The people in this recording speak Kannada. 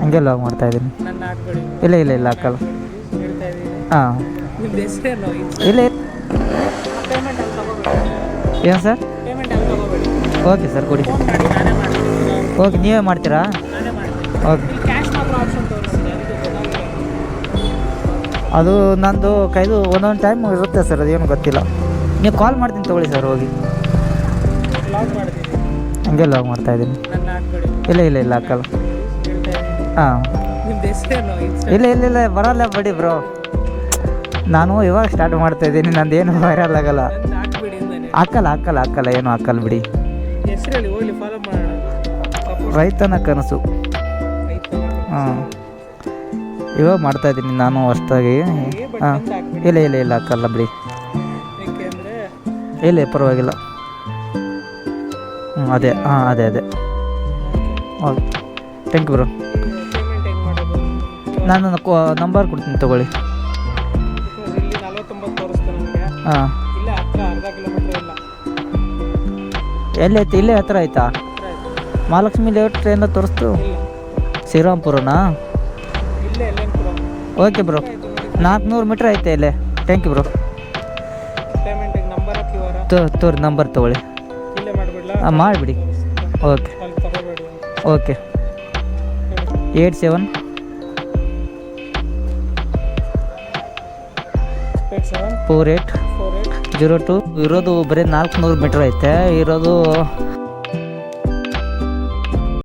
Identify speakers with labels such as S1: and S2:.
S1: ಹಂಗೆ ಲಾಗ್ ಮಾಡ್ತಾಯಿದ್ದೀನಿ.
S2: ನನ್ನ ಹಾಕ್ಬೇಡಿ.
S1: ಇಲ್ಲ ಇಲ್ಲ ಇಲ್ಲ ಹಾಕಲ್ಲ.
S2: ಹೇಳ್ತಾ ಇದ್ದೀನಿ.
S1: ಹಾಂ
S2: ನಿಮ್ದು ಹೆಸರೇನು?
S1: ಇಲ್ಲ
S2: ಪೇಮೆಂಟ್ ಅಲ್ಲಿ ತಗೋಬೇಡಿ.
S1: ಏನು ಸರ್?
S2: ಪೇಮೆಂಟ್ ಅಲ್ಲಿ ತಗೋಬೇಡಿ.
S1: ಓಕೆ ಸರ್ ಕೊಡಿ.
S2: ಫೋನ್ ಮಾಡಿ ನಾನೇ ಮಾಡ್ತೀನಿ.
S1: ಓಕೆ ನೀವೇ ಮಾಡ್ತೀರಾ?
S2: ನಾನೇ ಮಾಡ್ತೀನಿ.
S1: ಓಕೆ.
S2: ಇಲ್ಲಿ ಕ್ಯಾಶ್ ಮಾತ್ರ ಆಪ್ಷನ್ ತೋರಿಸ್ತೀನಿ. ಅದಕ್ಕೆ ಗೊತ್ತಾಗಿಲ್ಲ.
S1: ಅದು ನಂದು ಕೈದು ಒಂದೊಂದು ಟೈಮ್ ಇರುತ್ತೆ ಸರ್, ಅದೇನು ಗೊತ್ತಿಲ್ಲ. ನೀವು ಕಾಲ್ ಮಾಡ್ತೀನಿ ತೊಗೊಳ್ಳಿ ಸರ್ ಹೋಗಿ.
S2: ಲಾಗ್ ಮಾಡ್ತೀನಿ.
S1: ಹಂಗೆ ಲಾಗ್ ಮಾಡ್ತಾಯಿದ್ದೀನಿ.
S2: ನನ್ನ ಹಾಕ್ಬೇಡಿ.
S1: ಇಲ್ಲ ಇಲ್ಲ ಇಲ್ಲ ಹಾಕಲ್ಲ.
S2: ಹೇಳ್ತಾ ಇದ್ದೀನಿ.
S1: ಹಾಂ
S2: ನಿಮ್ದು ಹೆಸರೇನು?
S1: ಇಲ್ಲ ಇಲ್ಲ ಇಲ್ಲ ಬರಲ್ಲ ಬಿಡಿ ಬ್ರೋ, ನಾನು ಇವಾಗ ಸ್ಟಾರ್ಟ್ ಮಾಡ್ತಾಯಿದ್ದೀನಿ, ನಂದೇನು ವೈರಲ್ ಆಗಲ್ಲ.
S2: ನನ್ನ ಹಾಕ್ಬೇಡಿ ಅಂದಾನೆ.
S1: ಹಾಕಲ್ಲ ಹಾಕಲ್ಲ ಹಾಕಲ್ಲ ಏನು ಹಾಕಲ್ಲ ಬಿಡಿ.
S2: ಹೆಸರು ಹೇಳಿ ಹೋಗ್ಲಿ, ಫಾಲೋ ಮಾಡೋಣ.
S1: ರೈತನ ಕನಸು. ಹಾಂ ಇವಾಗ ಮಾಡ್ತಾಯಿದ್ದೀನಿ ನಾನು ಹೊಸ್ದಾಗಿ. ಹಾಂ ಇಲ್ಲ ಇಲ್ಲ ಇಲ್ಲ ಹಾಕಲ್ಲ ಬಿಡಿ.
S2: ಏಕೆಂದರೆ
S1: ಇಲ್ಲ ಪರವಾಗಿಲ್ಲ. ಅದೇ ಹಾಂ ಅದೇ ಅದೇ. Okay thank you bro.
S2: Payment ಹೆಂಗೆ ಮಾಡೋದು?
S1: ನಾನು ನಂಬರ್ ಕೊಡ್ತೀನಿ ತೊಗೊಳ್ಳಿ.
S2: ಇಲ್ಲಿ 49 ತೋರಿಸ್ತು ನನಗೆ.
S1: ಹಾಂ
S2: ಇಲ್ಲೇ ಹತ್ರ ಅರ್ಧ ಕಿಲೋಮೀಟ್ರ್ ಇಲ್ಲ.
S1: ಎಲ್ಲೈತೆ? ಇಲ್ಲೇ ಹತ್ರ ಆಯ್ತಾ?
S2: ಹತ್ರ ಆಯ್ತು.
S1: ಮಹಾಲಕ್ಷ್ಮಿ ಲೇಔಟ್ ಟ್ರೈನ ತೋರಿಸ್ತು.
S2: ಇಲ್ಲ
S1: ಶ್ರೀರಾಮ್ಪುರನಾ?
S2: ಇಲ್ಲೇ ಎಲ್ಲೆಂಪುರ.
S1: ಓಕೆ ಬ್ರೋ, 400 ಮೀಟ್ರ್ ಐತೆ ಇಲ್ಲೇ. Thank you bro.
S2: ಪೇಮೆಂಟಿಗೆ ನಂಬರ್ ಹಾಕಿ ವಾರ
S1: ತೋರಿ ನಂಬರ್ ತೊಗೊಳ್ಳಿ.
S2: ಇಲ್ಲೇ ಮಾಡಿಬಿಡ್ಲಾ?
S1: ಹಾಂ ಮಾಡಿಬಿಡಿ. ಓಕೆ
S2: ಅಲ್ಲಿ ತಗೋಬೇಡಿ.
S1: ಓಕೆ 87
S2: 87
S1: 48
S2: 48
S1: 02. ಇರೋದು ಬರೀ 400 ಮೀಟ್ರ್ ಐತೆ ಇರೋದು.